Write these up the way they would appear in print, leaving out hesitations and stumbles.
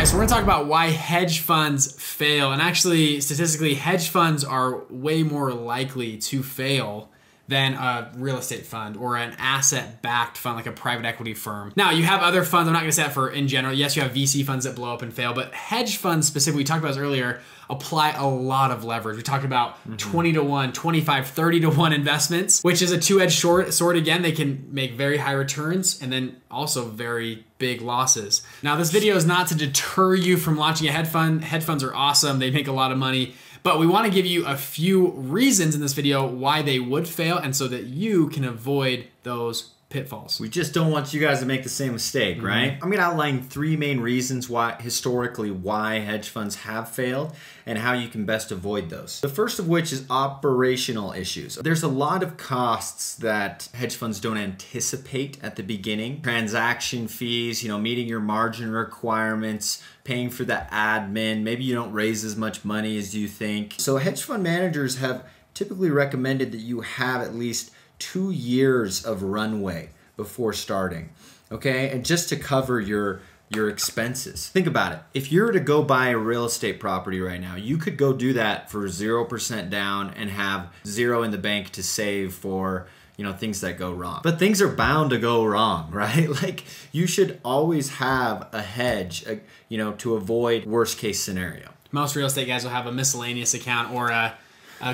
guys, so we're gonna talk about why hedge funds fail. And actually, statistically, hedge funds are way more likely to fail than a real estate fund or an asset-backed fund like a private equity firm. Now, you have other funds, I'm not gonna say that for in general. Yes, you have VC funds that blow up and fail, but hedge funds specifically, we talked about this earlier, apply a lot of leverage. We talked about 20 to 1, 25, 30 to 1 investments, which is a two-edged sword. Again, they can make very high returns and then also very big losses. Now, this video is not to deter you from launching a hedge fund. Hedge funds are awesome. They make a lot of money. But we want to give you a few reasons in this video why they would fail and so that you can avoid those pitfalls. We just don't want you guys to make the same mistake, right? I'm gonna outline 3 main reasons why, historically, why hedge funds have failed and how you can best avoid those. The first of which is operational issues. There's a lot of costs that hedge funds don't anticipate at the beginning. Transaction fees, meeting your margin requirements, paying for the admin, maybe you don't raise as much money as you think. So hedge fund managers have typically recommended that you have at least 2 years of runway before starting, okay? And just to cover your expenses. Think about it. If you were to go buy a real estate property right now, you could go do that for 0% down and have 0 in the bank to save for things that go wrong. But things are bound to go wrong, right? Like, you should always have a hedge, to avoid worst case scenario. Most real estate guys will have a miscellaneous account or a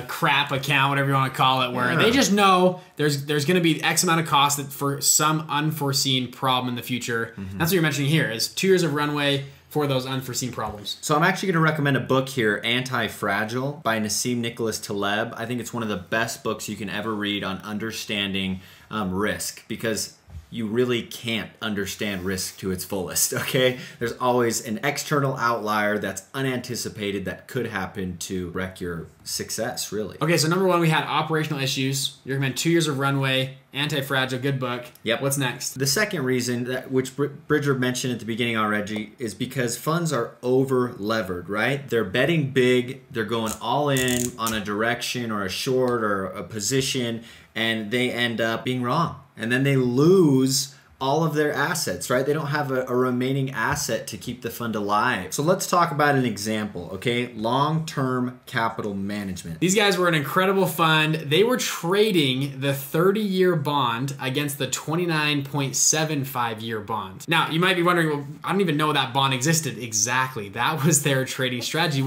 crap account, whatever you want to call it, where they just know there's going to be X amount of cost that for some unforeseen problem in the future. That's what you're mentioning here is 2 years of runway for those unforeseen problems. So I'm actually going to recommend a book here, Anti-Fragile by Nassim Nicholas Taleb. I think it's one of the best books you can ever read on understanding risk, because you really can't understand risk to its fullest, okay? There's always an external outlier that's unanticipated that could happen to wreck your success, really. Okay, so number 1, we had operational issues. You recommend 2 years of runway, Anti-Fragile, good book. Yep. What's next? The second reason, which Bridger mentioned at the beginning already, is because funds are over-levered, right? They're betting big, they're going all in on a direction or a short or a position, and they end up being wrong. And then they lose all of their assets, right? They don't have a remaining asset to keep the fund alive. So let's talk about an example, okay? Long-term capital management. These guys were an incredible fund. They were trading the 30-year bond against the 29.75-year bond. Now, you might be wondering, well, I don't even know that bond existed. Exactly. That was their trading strategy.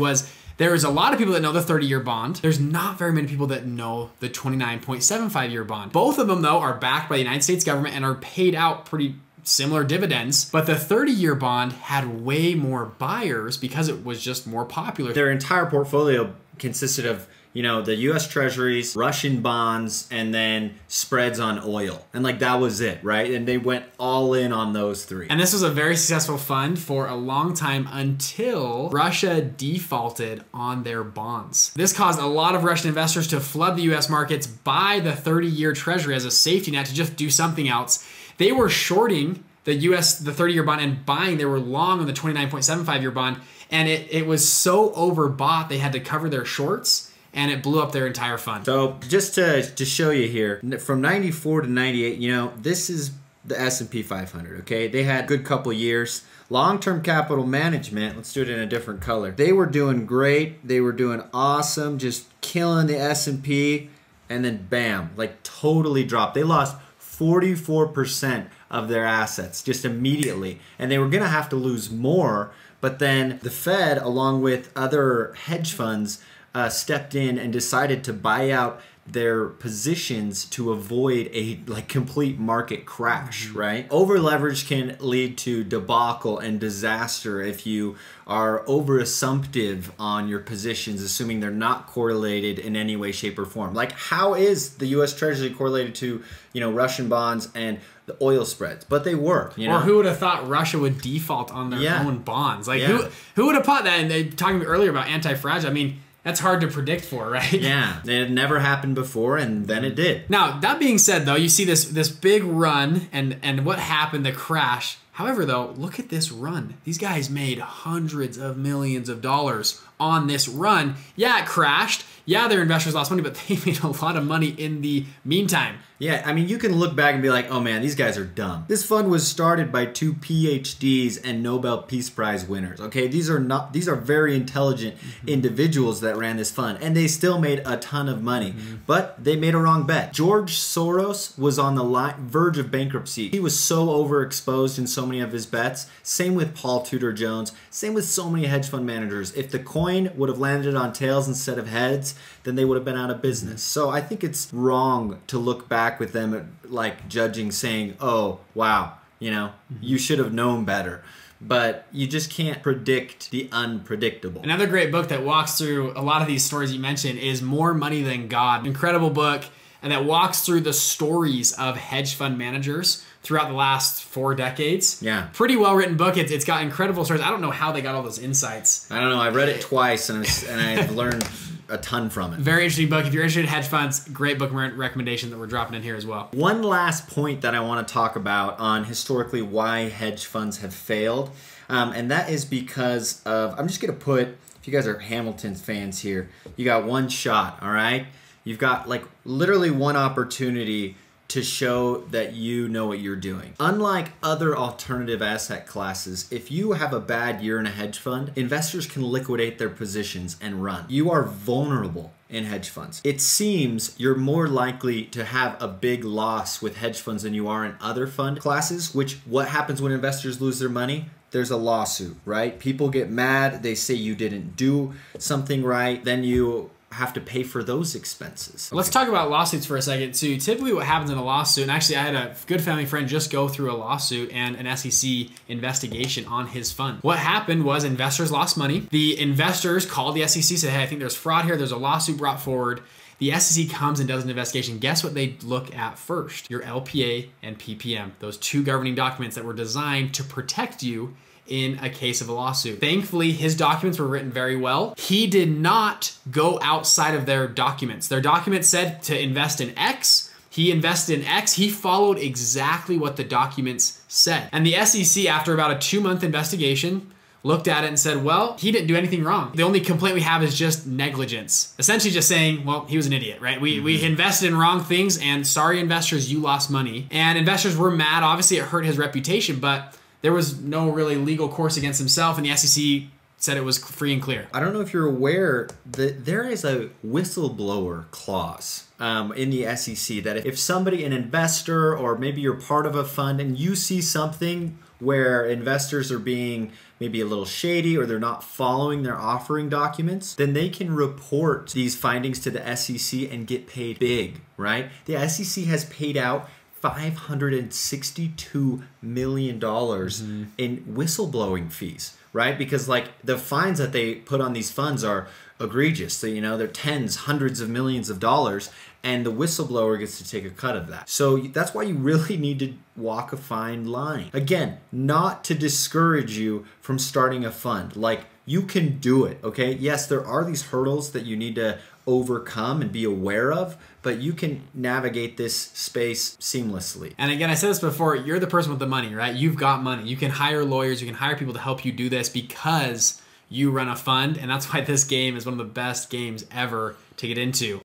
There's a lot of people that know the 30-year bond. There's not very many people that know the 29.75-year bond. Both of them, though, are backed by the United States government and are paid out pretty similar dividends. But the 30-year bond had way more buyers because it was just more popular. Their entire portfolio consisted of the US Treasuries, Russian bonds, and then spreads on oil. And that was it, right? And they went all in on those 3. And this was a very successful fund for a long time until Russia defaulted on their bonds. This caused a lot of Russian investors to flood the US markets, buy the 30-year Treasury as a safety net to just do something else. They were shorting the 30-year bond and buying, they were long on the 29.75-year bond. And it was so overbought, they had to cover their shorts, and it blew up their entire fund. So just to show you here, from 94 to 98, this is the S&P 500, okay? They had a good couple years. Long-term capital management, let's do it in a different color. They were doing great. They were doing awesome, just killing the S&P, and then bam, totally dropped. They lost 44% of their assets just immediately, and they were gonna have to lose more, but then the Fed, along with other hedge funds, stepped in and decided to buy out their positions to avoid a complete market crash, right? Over leverage can lead to debacle and disaster if you are over assumptive on your positions, assuming they're not correlated in any way, shape, or form. How is the US Treasury correlated to Russian bonds and the oil spreads? But they were. Or who would have thought Russia would default on their own bonds? Who would have thought that? And they talking earlier about anti-fragile. I mean, that's hard to predict for, right? Yeah, it had never happened before, and then it did. Now, that being said, though, you see this big run and what happened, the crash. However, though, look at this run. These guys made hundreds of millions of dollars on this run. Yeah, it crashed. Yeah, their investors lost money, but they made a lot of money in the meantime. Yeah, I mean, you can look back and be like, oh man, these guys are dumb. This fund was started by 2 PhDs and Nobel Peace Prize winners, okay? These are very intelligent individuals that ran this fund, and they still made a ton of money, but they made a wrong bet. George Soros was on the verge of bankruptcy. He was so overexposed in so many of his bets. Same with Paul Tudor Jones. Same with so many hedge fund managers. If the coin would have landed on tails instead of heads, then they would have been out of business. So I think it's wrong to look back with them like judging, saying, oh, wow, you know, you should have known better. But you just can't predict the unpredictable. Another great book that walks through a lot of these stories you mentioned is More Money Than God. Incredible book, and that walks through the stories of hedge fund managers throughout the last 4 decades. Yeah. Pretty well written book. It's got incredible stories. I don't know how they got all those insights. I don't know. I read it twice and I've learned a ton from it. Very interesting book. If you're interested in hedge funds, great book recommendation that we're dropping in here as well. One last point that I want to talk about on historically why hedge funds have failed, and that is because of, I'm just going to put, if you guys are Hamilton fans here, you got one shot, all right? You've got like literally one opportunity to show that you know what you're doing. Unlike other alternative asset classes, if you have a bad year in a hedge fund, investors can liquidate their positions and run. You are vulnerable in hedge funds. It seems you're more likely to have a big loss with hedge funds than you are in other fund classes, which what happens when investors lose their money? There's a lawsuit, right? People get mad, they say you didn't do something right, then you have to pay for those expenses. Let's talk about lawsuits for a second too. Typically what happens in a lawsuit, and actually I had a good family friend just go through a lawsuit and an SEC investigation on his fund. What happened was investors lost money. The investors called the SEC, said, hey, I think there's fraud here. There's a lawsuit brought forward. The SEC comes and does an investigation. Guess what they look at first? Your LPA and PPM, those 2 governing documents that were designed to protect you in a case of a lawsuit. Thankfully, his documents were written very well. He did not go outside of their documents. Their documents said to invest in X. He invested in X. He followed exactly what the documents said. And the SEC, after about a 2-month investigation, looked at it and said, well, he didn't do anything wrong. The only complaint we have is just negligence. Essentially just saying, well, he was an idiot, right? We invested in wrong things, and sorry, investors, you lost money. And investors were mad. Obviously, it hurt his reputation, but there was no really legal course against himself, and the SEC said it was free and clear. I don't know if you're aware that there is a whistleblower clause in the SEC that if somebody, an investor, or maybe you're part of a fund, and you see something where investors are being maybe a little shady or they're not following their offering documents, then they can report these findings to the SEC and get paid big, right? The SEC has paid out $562 million in whistleblowing fees, right? Because like the fines that they put on these funds are egregious. So, you know, they're tens, hundreds of millions of dollars, and the whistleblower gets to take a cut of that. So that's why you really need to walk a fine line. Again, not to discourage you from starting a fund. Like, you can do it, okay? Yes, there are these hurdles that you need to overcome and be aware of, but you can navigate this space seamlessly. And again, I said this before, you're the person with the money, right? You've got money. You can hire lawyers, you can hire people to help you do this because you run a fund, and that's why this game is one of the best games ever to get into.